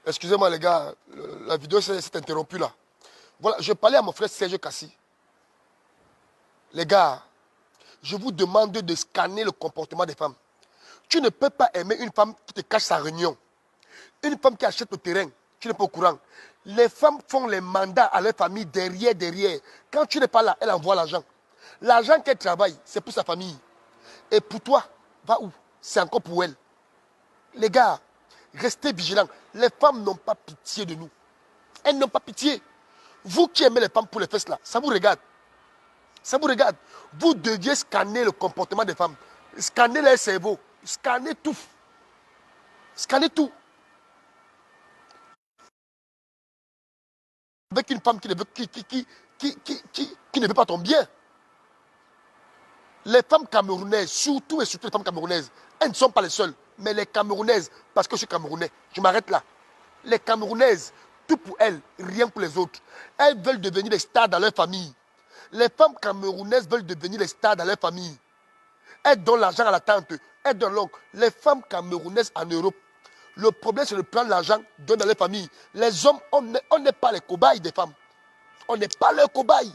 Excusez-moi les gars, la vidéo s'est interrompue là. Voilà, je parlais à mon frère Serge Kassi. Les gars, je vous demande de scanner le comportement des femmes. Tu ne peux pas aimer une femme qui te cache sa réunion. Une femme qui achète le terrain, tu n'es pas au courant. Les femmes font les mandats à leur famille derrière. Quand tu n'es pas là, elle envoie l'argent. L'argent qu'elle travaille, c'est pour sa famille. Et pour toi, va où? C'est encore pour elle. Les gars, restez vigilants. Les femmes n'ont pas pitié de nous. Elles n'ont pas pitié. Vous qui aimez les femmes pour les fesses là, ça vous regarde. Ça vous regarde. Vous deviez scanner le comportement des femmes. Scanner leur cerveau. Scanner tout. Scanner tout. Avec une femme qui ne veut pas ton bien. Les femmes camerounaises, surtout les femmes camerounaises, elles ne sont pas les seules. Mais les camerounaises, parce que je suis camerounais, je m'arrête là. Les camerounaises, tout pour elles, rien pour les autres. Elles veulent devenir des stars dans leur famille. Les femmes camerounaises veulent devenir des stars dans leur famille. Elles donnent l'argent à la tante, elles donnent l'oncle. Les femmes camerounaises en Europe, le problème c'est de prendre l'argent, donner dans leur famille. Les hommes, on n'est pas les cobayes des femmes. On n'est pas leurs cobayes.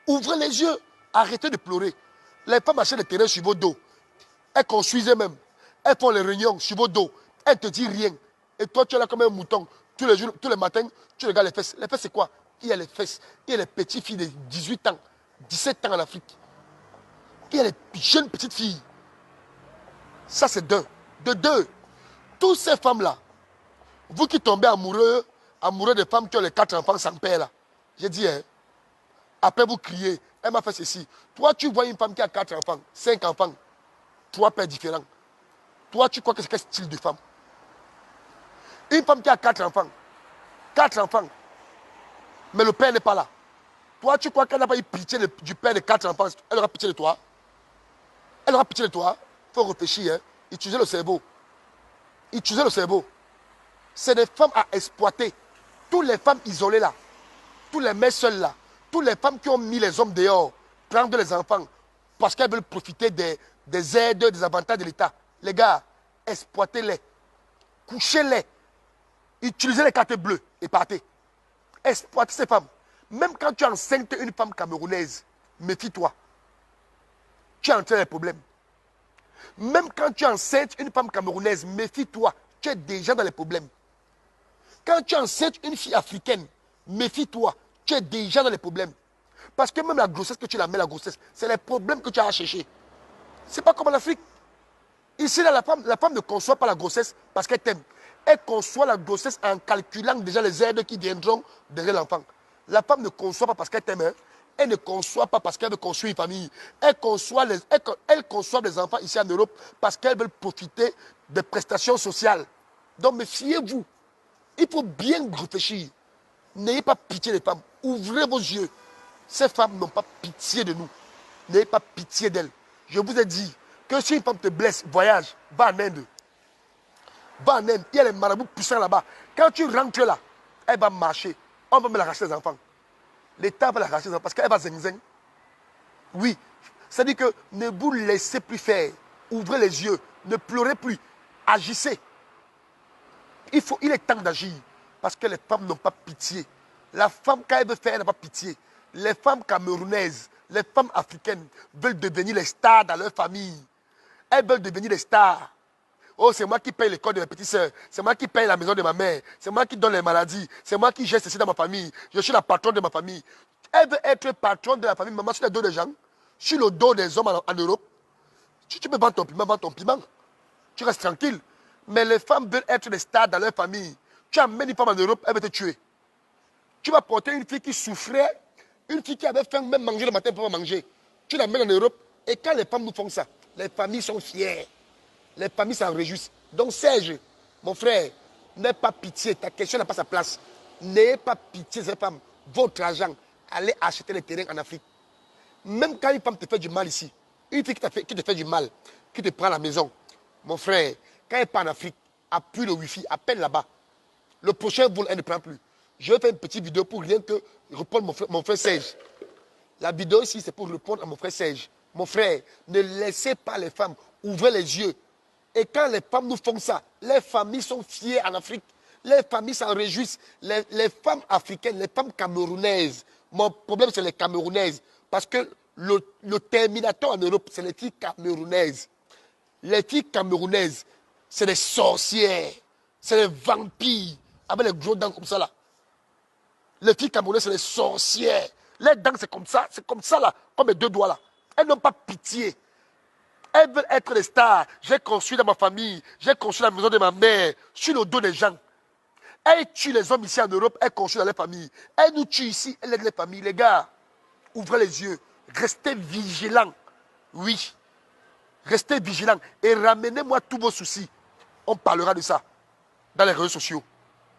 Ouvrez les yeux, arrêtez de pleurer. Les femmes achètent des terrains sur vos dos. Elles construisent elles-mêmes. Elles font les réunions sur vos dos. Elles ne te disent rien. Et toi, tu es là comme un mouton. Tous les jours, tous les matins, tu regardes les fesses. Les fesses, c'est quoi? Il y a les fesses. Il y a les petites filles de 18 ans, 17 ans en Afrique. Il y a les jeunes petites filles. Ça, c'est d'un. De deux, toutes ces femmes-là, vous qui tombez amoureux des femmes qui ont les 4 enfants sans père, là, j'ai dit, hein, après vous criez, elle m'a fait ceci. Toi, tu vois une femme qui a 4 enfants, 5 enfants, 3 pères différents. Toi, tu crois que c'est quel style de femme? Une femme qui a 4 enfants, mais le père n'est pas là. Toi, tu crois qu'elle n'a pas eu pitié du père de 4 enfants? Elle aura pitié de toi. Elle aura pitié de toi. Il faut réfléchir, hein. Utiliser le cerveau. Utiliser le cerveau. C'est des femmes à exploiter. Toutes les femmes isolées là, toutes les mères seules là, toutes les femmes qui ont mis les hommes dehors, prendre les enfants, parce qu'elles veulent profiter des aides, des avantages de l'État. Les gars, exploitez-les. Couchez-les. Utilisez les cartes bleues et partez. Exploitez ces femmes. Même quand tu enceinte une femme camerounaise, méfie-toi. Tu es en train de problèmes. Même quand tu enceintes une femme camerounaise, méfie-toi. Tu es déjà dans les problèmes. Quand tu enceintes une fille africaine, méfie-toi. Tu es déjà dans les problèmes. Parce que même la grossesse que tu la mets, la grossesse, c'est les problèmes que tu as à chercher. Ce n'est pas comme en Afrique. Ici, là, la femme ne conçoit pas la grossesse parce qu'elle t'aime. Elle conçoit la grossesse en calculant déjà les aides qui viendront derrière l'enfant. La femme ne conçoit pas parce qu'elle t'aime. Hein. Elle ne conçoit pas parce qu'elle veut construire une famille. Elle conçoit des enfants ici en Europe parce qu'elle veut profiter des prestations sociales. Donc, méfiez-vous. Il faut bien réfléchir. N'ayez pas pitié des femmes. Ouvrez vos yeux. Ces femmes n'ont pas pitié de nous. N'ayez pas pitié d'elles. Je vous ai dit que si une femme te blesse, voyage, va en Inde. Va en Inde. Il y a les marabouts puissants là-bas. Quand tu rentres là, elle va marcher. On va me la racheter les enfants. L'État va la racheter les enfants parce qu'elle va zing-zing. Oui. C'est-à-dire que ne vous laissez plus faire. Ouvrez les yeux. Ne pleurez plus. Agissez. Il est temps d'agir. Parce que les femmes n'ont pas pitié. La femme, quand elle veut faire, elle n'a pas pitié. Les femmes camerounaises, les femmes africaines veulent devenir les stars dans leur famille. Elles veulent devenir les stars. Oh, c'est moi qui paye l'école de mes petites soeurs. C'est moi qui paye la maison de ma mère. C'est moi qui donne les maladies. C'est moi qui gère ceci dans ma famille. Je suis la patronne de ma famille. Elle veut être patronne de la famille. Maman, sur le dos des gens, sur le dos des hommes en Europe. Tu peux vendre ton piment. Tu restes tranquille. Mais les femmes veulent être des stars dans leur famille. Tu amènes une femme en Europe, elle va te tuer. Tu vas porter une fille qui souffrait, une fille qui avait faim, même manger le matin pour pas manger. Tu l'amènes en Europe. Et quand les femmes nous font ça, les familles sont fières. Les familles s'en réjouissent. Donc Serge, mon frère, n'aie pas pitié. Ta question n'a pas sa place. N'ayez pas pitié de ces femmes. Votre argent, allez acheter les terrains en Afrique. Même quand une femme te fait du mal ici, une fille qui te fait du mal, qui te prend à la maison, mon frère, quand elle part en Afrique, appuie le wifi, appelle là-bas. Le prochain vol, elle ne prend plus. Je vais faire une petite vidéo pour rien que répondre mon frère Serge. La vidéo ici, c'est pour répondre à mon frère Serge. Mon frère, ne laissez pas les femmes ouvrir les yeux. Et quand les femmes nous font ça, les familles sont fières en Afrique. Les familles s'en réjouissent. Les femmes africaines, les femmes camerounaises. Mon problème, c'est les camerounaises. Parce que le terminateur en Europe, c'est les filles camerounaises. Les filles camerounaises, c'est des sorcières. C'est des vampires. Avec les gros dents comme ça là. Les filles camerounaises, c'est des sorcières. Les dents, c'est comme ça là. Comme mes deux doigts là. Elles n'ont pas pitié. Elles veulent être des stars. J'ai construit dans ma famille. J'ai construit la maison de ma mère. Sur le dos des gens. Elles tuent les hommes ici en Europe. Elles construisent dans les familles. Elles nous tuent ici. Elles aident les familles. Les gars, ouvrez les yeux. Restez vigilants. Oui. Restez vigilants. Et ramenez-moi tous vos soucis. On parlera de ça dans les réseaux sociaux.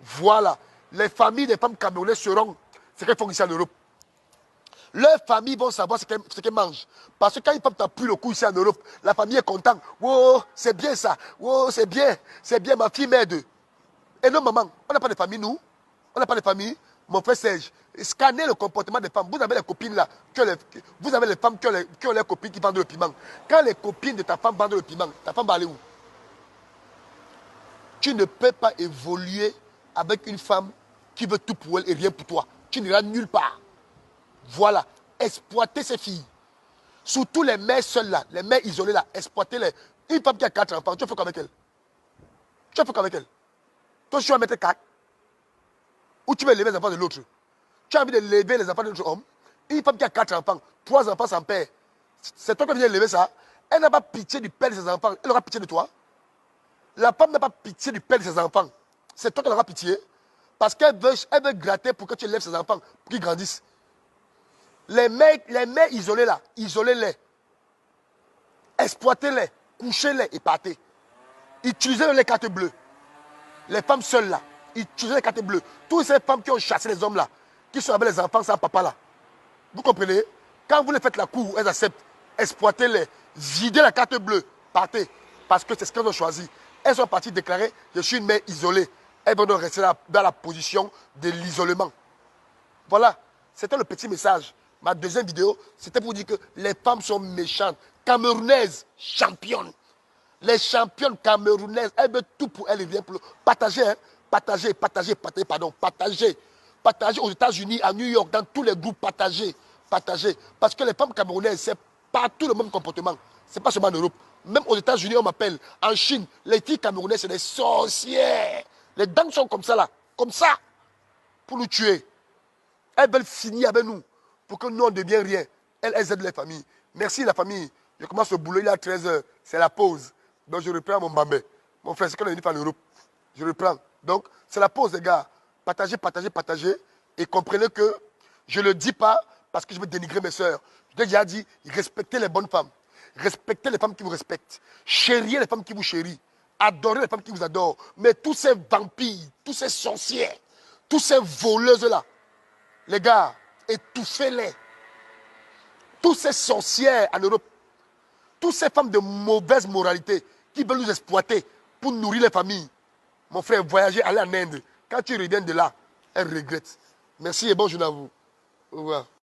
Voilà. Les familles des femmes camerounaises seront ce qu'elles font ici en Europe. Leurs familles vont savoir ce qu'elles mangent. Parce que quand une femme t'a pris le coup ici en Europe, la famille est contente. Oh, c'est bien ça. Oh, c'est bien. C'est bien, ma fille m'aide. Et non, maman, on n'a pas de famille, nous. On n'a pas de famille. Mon frère Serge, scannez le comportement des femmes. Vous avez les copines là. Vous avez les femmes qui ont les copines qui vendent le piment. Quand les copines de ta femme vendent le piment, ta femme va aller où? Tu ne peux pas évoluer avec une femme qui veut tout pour elle et rien pour toi. Tu n'iras nulle part. Voilà. Exploitez ces filles. Surtout les mères seules là, les mères isolées là, exploitez-les. Une femme qui a 4 enfants, tu fais qu'avec elle. Tu fais qu'avec elle. Toi, tu vas mettre 4. Ou tu veux élever les enfants de l'autre. Tu as envie d'élever les enfants de l'autre homme. Une femme qui a 4 enfants, 3 enfants sans père. C'est toi qui viens élever ça. Elle n'a pas pitié du père de ses enfants. Elle aura pitié de toi. La femme n'a pas pitié du père de ses enfants. C'est toi qui aura pitié. Parce qu'elle veut gratter pour que tu élèves ses enfants, pour qu'ils grandissent. Les mères isolées là, isolez-les. Exploitez-les. Couchez-les et partez. Utilisez les cartes bleues. Les femmes seules là, utilisez les cartes bleues. Toutes ces femmes qui ont chassé les hommes là, qui sont avec les enfants sans papa là. Vous comprenez? Quand vous les faites la cour, elles acceptent. Exploitez-les. Videz la carte bleue. Partez. Parce que c'est ce qu'elles ont choisi. Elles sont parties déclarer, je suis une mère isolée. Elles vont donc rester dans la position de l'isolement. Voilà. C'était le petit message. Ma deuxième vidéo, c'était pour dire que les femmes sont méchantes. Camerounaises, championnes. Les championnes camerounaises, elles veulent tout pour elles et rien pour eux. Partagez, hein. Partagez, pardon. Partagez. Partagez aux États-Unis, à New York, dans tous les groupes, partagez. Partagez. Parce que les femmes camerounaises, c'est partout le même comportement. Ce n'est pas seulement en Europe. Même aux États-Unis, on m'appelle. En Chine, les filles camerounaises, c'est des sorcières. Les dents sont comme ça, là. Comme ça. Pour nous tuer. Elles veulent finir avec nous. Pour que nous, on ne devienne rien. Elles aident les familles. Merci, la famille. Je commence le boulot, il est à 13h. C'est la pause. Donc, je reprends mon bambé. Mon frère, c'est qu'on est venu faire l'Europe. Je reprends. Donc, c'est la pause, les gars. Partagez, partagez, partagez. Et comprenez que je ne le dis pas parce que je veux dénigrer mes soeurs. Je l'ai déjà dit, respectez les bonnes femmes. Respectez les femmes qui vous respectent. Chériez les femmes qui vous chérissent. Adorez les femmes qui vous adorent. Mais tous ces vampires, tous ces sorcières, tous ces voleuses-là, les gars, étouffez-les. Tous ces sorcières en Europe, toutes ces femmes de mauvaise moralité qui veulent nous exploiter pour nourrir les familles. Mon frère, voyager, aller en Inde. Quand tu reviens de là, elles regrettent. Merci et bonne journée à vous. Au revoir.